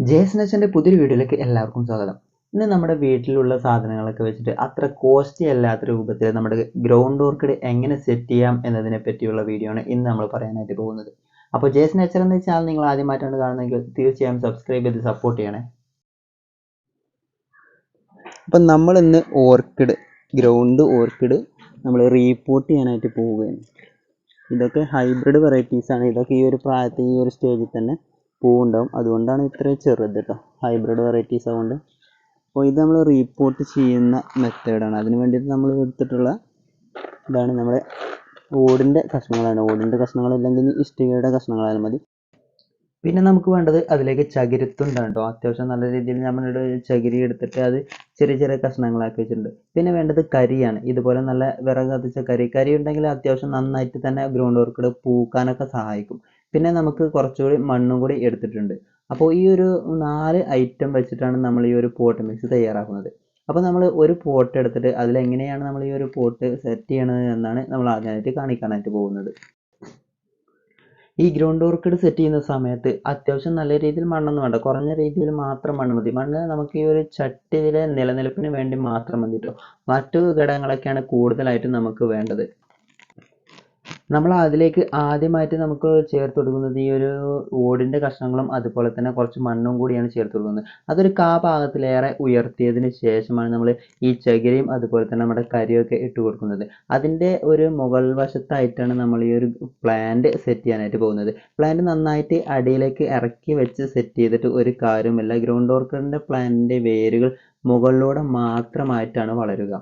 ജേസ് നെച്ചൻ്റെ പുതിയൊരു വീഡിയോയിലേക്ക് എല്ലാവർക്കും സ്വാഗതം. ഇന്ന് നമ്മുടെ വീട്ടിലുള്ള സാധനങ്ങളൊക്കെ വെച്ചിട്ട് അത്ര കോസ്റ്റ്ലി അല്ലാത്ത രൂപത്തിൽ നമ്മുടെ ഗ്രൗണ്ട് ഓർക്കിഡ് എങ്ങനെ സെറ്റ് ചെയ്യാം എന്നതിനെ പറ്റിയുള്ള വീഡിയോ ആണ് ഇന്ന് നമ്മൾ പറയാനായിട്ട് പോകുന്നത്. അപ്പോൾ ജേസ് നെച്ചർ എന്ന ചാനൽ നിങ്ങൾ ആദ്യമായിട്ടാണ് കാണുന്നതെങ്കിൽ തീർച്ചയായും സബ്സ്ക്രൈബ് ചെയ്ത് സപ്പോർട്ട് ചെയ്യണേ. അപ്പം നമ്മൾ ഇന്ന് ഗ്രൗണ്ട് ഓർക്കിഡ് നമ്മൾ റീപോർട്ട് ചെയ്യാനായിട്ട് പോവുകയാണ്. ഇതൊക്കെ ഹൈബ്രിഡ് വെറൈറ്റീസാണ്. ഇതൊക്കെ ഈ ഒരു പ്രായത്തിൽ ഈ ഒരു സ്റ്റേജിൽ തന്നെ പൂവുണ്ടാവും. അതുകൊണ്ടാണ് ഇത്രയും ചെറുത് കേട്ടോ, ഹൈബ്രിഡ് വെറൈറ്റീസ് ആയതുകൊണ്ട്. അപ്പോൾ ഇത് നമ്മൾ റീപോർട്ട് ചെയ്യുന്ന മെത്തേഡാണ്. അതിന് വേണ്ടിയിട്ട് നമ്മൾ എടുത്തിട്ടുള്ള ഇതാണ് നമ്മുടെ ഓടിൻ്റെ കഷ്ണങ്ങളാണ്. ഓടിൻ്റെ കഷ്ണങ്ങളില്ലെങ്കിൽ ഇഷ്ടികയുടെ കഷ്ണങ്ങളായാലും മതി. പിന്നെ നമുക്ക് വേണ്ടത് അതിലേക്ക് ചകിരിത്തുണ്ടാണ് കേട്ടോ. അത്യാവശ്യം നല്ല രീതിയിൽ നമ്മളുടെ ചകിരി എടുത്തിട്ട് അത് ചെറിയ ചെറിയ കഷ്ണങ്ങളാക്കി വെച്ചിട്ടുണ്ട്. പിന്നെ വേണ്ടത് കരിയാണ്. ഇതുപോലെ നല്ല വിറക് കത്തിച്ച കരി ഉണ്ടെങ്കിൽ അത്യാവശ്യം നന്നായിട്ട് തന്നെ ഗ്രൗണ്ട് ഓർക്കിഡ് പൂക്കാനൊക്കെ സഹായിക്കും. പിന്നെ നമുക്ക് കുറച്ചുകൂടി മണ്ണും കൂടി എടുത്തിട്ടുണ്ട്. അപ്പോൾ ഈ ഒരു 4 ഐറ്റം വെച്ചിട്ടാണ് നമ്മൾ ഈ ഒരു പോട്ട് മിക്സ് തയ്യാറാക്കുന്നത്. അപ്പോൾ നമ്മൾ ഒരു പോട്ട് എടുത്തിട്ട് അതിലെങ്ങനെയാണ് നമ്മൾ ഈ ഒരു പോട്ട് സെറ്റ് ചെയ്യണത് എന്നാണ് നമ്മൾ ആദ്യമായിട്ട് കാണിക്കാനായിട്ട് പോകുന്നത്. ഈ ഗ്രൗണ്ട് ഓർക്കിഡ് സെറ്റ് ചെയ്യുന്ന സമയത്ത് അത്യാവശ്യം നല്ല രീതിയിൽ മണ്ണൊന്നും വേണ്ട, കുറഞ്ഞ രീതിയിൽ മാത്രം മണ്ണ് മതി. മണ്ണ് നമുക്ക് ഈ ഒരു ചട്ടിയിലെ നിലനിൽപ്പിന് വേണ്ടി മാത്രം മതി കേട്ടോ. മറ്റു ഘടകങ്ങളൊക്കെയാണ് കൂടുതലായിട്ടും നമുക്ക് വേണ്ടത്. നമ്മൾ അതിലേക്ക് ആദ്യമായിട്ട് നമുക്ക് ചേർത്ത് കൊടുക്കുന്നത് ഈ ഒരു ഓടിൻ്റെ കഷ്ണങ്ങളും അതുപോലെ തന്നെ കുറച്ച് മണ്ണും കൂടിയാണ് ചേർത്ത് കൊടുക്കുന്നത്. അതൊരു പാകത്തിലേറെ ഉയർത്തിയതിന് ശേഷമാണ് നമ്മൾ ഈ ചകിരിയും അതുപോലെ തന്നെ നമ്മുടെ കരിയൊക്കെ ഇട്ട് കൊടുക്കുന്നത്. അതിൻ്റെ ഒരു മുകൾ വശത്തായിട്ടാണ് നമ്മൾ ഈ ഒരു പ്ലാന്റ് സെറ്റ് ചെയ്യാനായിട്ട് പോകുന്നത്. പ്ലാന്റ് നന്നായിട്ട് അടിയിലേക്ക് ഇറക്കി വെച്ച് സെറ്റ് ചെയ്തിട്ട് ഒരു കാര്യമില്ല. ഗ്രൗണ്ട് ഓർക്കിഡിൻ്റെ പ്ലാന്റിൻ്റെ വേരുകൾ മുകളിലൂടെ മാത്രമായിട്ടാണ് വളരുക.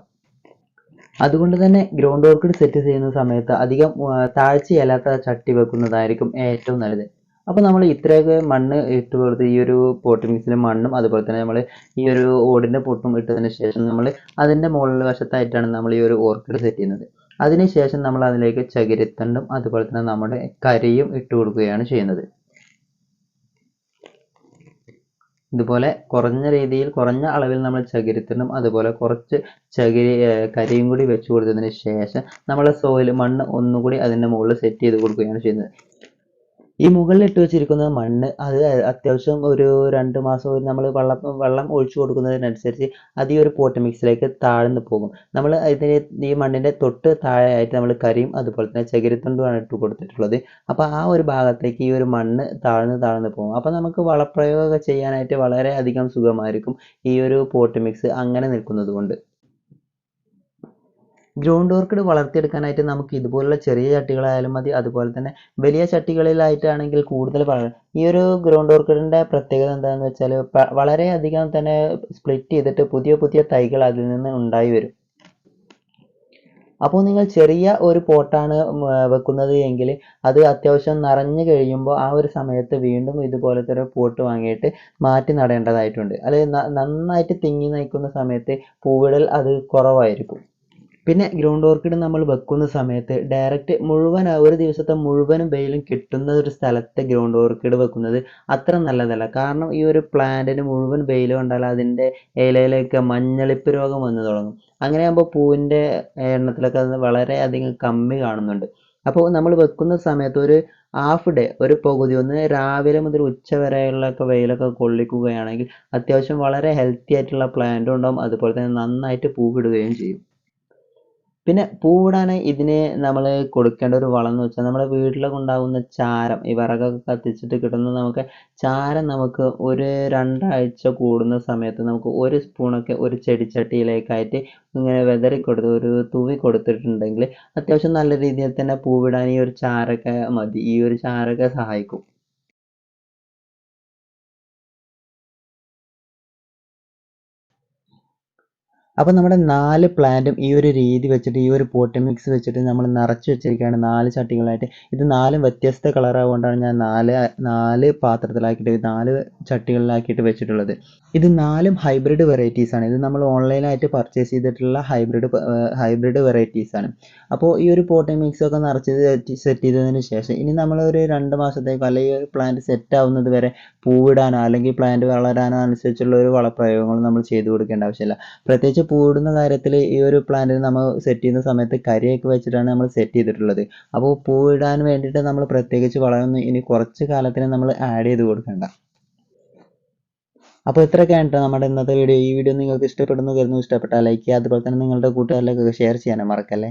അതുകൊണ്ട് തന്നെ ഗ്രൗണ്ട് ഓർക്കിഡ് സെറ്റ് ചെയ്യുന്ന സമയത്ത് അധികം താഴ്ചയല്ലാത്ത ചട്ടി വെക്കുന്നതായിരിക്കും ഏറ്റവും നല്ലത്. അപ്പോൾ നമ്മൾ ഇത്രയൊക്കെ മണ്ണ് ഇട്ട് കൊടുത്ത് ഈ ഒരു പോട്ട് മിക്സിലെ മണ്ണും അതുപോലെ തന്നെ നമ്മൾ ഈ ഒരു ഓടിൻ്റെ പൊട്ടും ഇട്ടതിന് ശേഷം നമ്മൾ അതിൻ്റെ മുകളിൽ വശത്തായിട്ടാണ് നമ്മൾ ഈ ഒരു ഓർക്കിഡ് സെറ്റ് ചെയ്യുന്നത്. അതിനുശേഷം നമ്മൾ അതിലേക്ക് ചകിരിത്തണ്ടും അതുപോലെ തന്നെ നമ്മുടെ കരിയും ഇട്ട് കൊടുക്കുകയാണ് ചെയ്യുന്നത്. ഇതുപോലെ കുറഞ്ഞ അളവിൽ നമ്മൾ ചകിരിത്തണ്ടും അതുപോലെ കുറച്ച് കരിയും കൂടി വെച്ച് കൊടുത്തതിന് ശേഷം നമ്മൾ മണ്ണ് ഒന്നുകൂടി അതിൻ്റെ മുകളിൽ സെറ്റ് ചെയ്ത് കൊടുക്കുകയാണ് ചെയ്യുന്നത്. ഈ മുകളിൽ ഇട്ട് വെച്ചിരിക്കുന്ന മണ്ണ് അത് അത്യാവശ്യം ഒരു 2 മാസം നമ്മൾ വെള്ളം ഒഴിച്ചു കൊടുക്കുന്നതിനനുസരിച്ച് അത് ഈ ഒരു പോട്ട് മിക്സിലേക്ക് താഴ്ന്നു പോകും. നമ്മൾ ഈ മണ്ണിൻ്റെ തൊട്ട് താഴെയായിട്ട് നമ്മൾ കരിയും അതുപോലെ തന്നെ ചകിരിത്തണ്ടുമാണ് ഇട്ട് കൊടുത്തിട്ടുള്ളത്. അപ്പോൾ ആ ഒരു ഭാഗത്തേക്ക് ഈ ഒരു മണ്ണ് താഴ്ന്നു പോകും. അപ്പോൾ നമുക്ക് വളപ്രയോഗമൊക്കെ ചെയ്യാനായിട്ട് വളരെ അധികം സുഖമായിരിക്കും ഈ ഒരു പോട്ട് മിക്സ് അങ്ങനെ നിൽക്കുന്നത് കൊണ്ട്. ഗ്രൗണ്ട് ഓർക്കിഡ് വളർത്തിയെടുക്കാനായിട്ട് നമുക്ക് ഇതുപോലുള്ള ചെറിയ ചട്ടികളായാലും മതി, അതുപോലെ തന്നെ വലിയ ചട്ടികളിലായിട്ടാണെങ്കിൽ കൂടുതൽ ഈ ഒരു ഗ്രൗണ്ട് ഓർക്കിഡിൻ്റെ പ്രത്യേകത എന്താണെന്ന് വെച്ചാൽ വളരെയധികം തന്നെ സ്പ്ലിറ്റ് ചെയ്തിട്ട് പുതിയ പുതിയ തൈകൾ അതിൽ നിന്ന് ഉണ്ടായി വരും. അപ്പോൾ നിങ്ങൾ ചെറിയ ഒരു പോട്ടാണ് വെക്കുന്നത് എങ്കിൽ അത് അത്യാവശ്യം നിറഞ്ഞു കഴിയുമ്പോൾ ആ ഒരു സമയത്ത് വീണ്ടും ഇതുപോലത്തെ ഒരു പോട്ട് വാങ്ങിയിട്ട് മാറ്റി നടേണ്ടതായിട്ടുണ്ട്. അത് നന്നായിട്ട് തിങ്ങി നിൽക്കുന്ന സമയത്ത് പൂവിടൽ അത് കുറവായിരിക്കും. പിന്നെ ഗ്രൗണ്ട് ഓർക്കിഡ് നമ്മൾ വെക്കുന്ന സമയത്ത് ഡയറക്റ്റ് ഒരു ദിവസത്തെ മുഴുവനും വെയിലും കിട്ടുന്ന ഒരു സ്ഥലത്ത് ഗ്രൗണ്ട് ഓർക്കിഡ് വെക്കുന്നത് അത്ര നല്ലതല്ല. കാരണം ഈ ഒരു പ്ലാന്റിന് മുഴുവൻ വെയിൽ കൊണ്ടാൽ അതിൻ്റെ ഇലയിലേക്ക് മഞ്ഞളിപ്പ് രോഗം വന്നു തുടങ്ങും. അങ്ങനെയാകുമ്പോൾ പൂവിൻ്റെ എണ്ണത്തിലൊക്കെ അത് വളരെയധികം കമ്മി കാണുന്നുണ്ട്. അപ്പോൾ നമ്മൾ വെക്കുന്ന സമയത്ത് ഒരു ഹാഫ് ഡേ, ഒരു പകുതി, ഒന്ന് രാവിലെ മുതൽ ഉച്ച വരെയുള്ളൊക്കെ വെയിലൊക്കെ കൊള്ളിക്കുകയാണെങ്കിൽ അത്യാവശ്യം വളരെ ഹെൽത്തി ആയിട്ടുള്ള പ്ലാന്റും ഉണ്ടാവും, അതുപോലെ തന്നെ നന്നായിട്ട് പൂവിടുകയും ചെയ്യും. പിന്നെ പൂവിടാൻ ഇതിന് നമ്മൾ കൊടുക്കേണ്ട ഒരു വളം എന്ന് വെച്ചാൽ നമ്മുടെ വീട്ടിലൊക്കെ ഉണ്ടാകുന്ന ചാരം, ഈ വിറകൊക്കെ കത്തിച്ചിട്ട് കിട്ടുന്ന നമുക്ക് ചാരം നമുക്ക് ഒരു 2 ആഴ്ച കൂടുന്ന സമയത്ത് നമുക്ക് 1 സ്പൂണൊക്കെ ഒരു ചെടിച്ചട്ടിയിലേക്കായിട്ട് ഇങ്ങനെ തൂവി കൊടുത്തിട്ടുണ്ടെങ്കിൽ അത്യാവശ്യം നല്ല രീതിയിൽ തന്നെ പൂവിടാൻ ഈ ഒരു ചാരമൊക്കെ മതി. ഈ ഒരു ചാരമൊക്കെ സഹായിക്കും. അപ്പോൾ നമ്മുടെ 4 പ്ലാന്റും ഈ ഒരു രീതി വെച്ചിട്ട് ഈ ഒരു പോട്ട് മിക്സ് വെച്ചിട്ട് നമ്മൾ നിറച്ച് വെച്ചിരിക്കുകയാണ് 4 ചട്ടികളായിട്ട്. ഇത് 4 വ്യത്യസ്ത കളറായതുകൊണ്ടാണ് ഞാൻ 4 പാത്രത്തിലാക്കിയിട്ട് 4 ചട്ടികളിലാക്കിയിട്ട് വെച്ചിട്ടുള്ളത്. ഇത് 4ഉം ഹൈബ്രിഡ് വെറൈറ്റീസാണ്. ഇത് നമ്മൾ ഓൺലൈനായിട്ട് പർച്ചേസ് ചെയ്തിട്ടുള്ള ഹൈബ്രിഡ് വെറൈറ്റീസാണ്. അപ്പോൾ ഈ ഒരു പോട്ട് മിക്സൊക്കെ നിറച്ച് സെറ്റ് ചെയ്തതിന് ശേഷം ഇനി നമ്മളൊരു 2 മാസത്തേക്കോ അല്ലെങ്കിൽ ഒരു പ്ലാന്റ് സെറ്റ് ആവുന്നത് വരെ പൂവിടാനോ അല്ലെങ്കിൽ പ്ലാന്റ് വളരാനോ അനുസരിച്ചുള്ള ഒരു വളപ്രയോഗങ്ങളും നമ്മൾ ചെയ്തു കൊടുക്കേണ്ട ആവശ്യമില്ല. പ്രത്യേകിച്ച് പൂവിടുന്ന കാര്യത്തിൽ ഈ ഒരു പ്ലാന്റിന് നമ്മൾ സെറ്റ് ചെയ്യുന്ന സമയത്ത് കരിയൊക്കെ വെച്ചിട്ടാണ് നമ്മൾ സെറ്റ് ചെയ്തിട്ടുള്ളത്. അപ്പോൾ പൂവിടാൻ വേണ്ടിയിട്ട് നമ്മൾ പ്രത്യേകിച്ച് വളമൊന്നും ഇനി കുറച്ച് കാലത്തിന് നമ്മൾ ആഡ് ചെയ്ത് കൊടുക്കേണ്ട. അപ്പോൾ ഇത്രയൊക്കെയാണ് കേട്ടോ നമ്മുടെ ഇന്നത്തെ വീഡിയോ. ഈ വീഡിയോ നിങ്ങൾക്ക് ഇഷ്ടപ്പെടുന്നു കരുതുന്നു. ഇഷ്ടപ്പെട്ടാൽ ലൈക്ക് ചെയ്യുക, അതുപോലെ തന്നെ നിങ്ങളുടെ കൂട്ടുകാരിലേക്കൊക്കെ ഷെയർ ചെയ്യാനും മറക്കല്ലേ.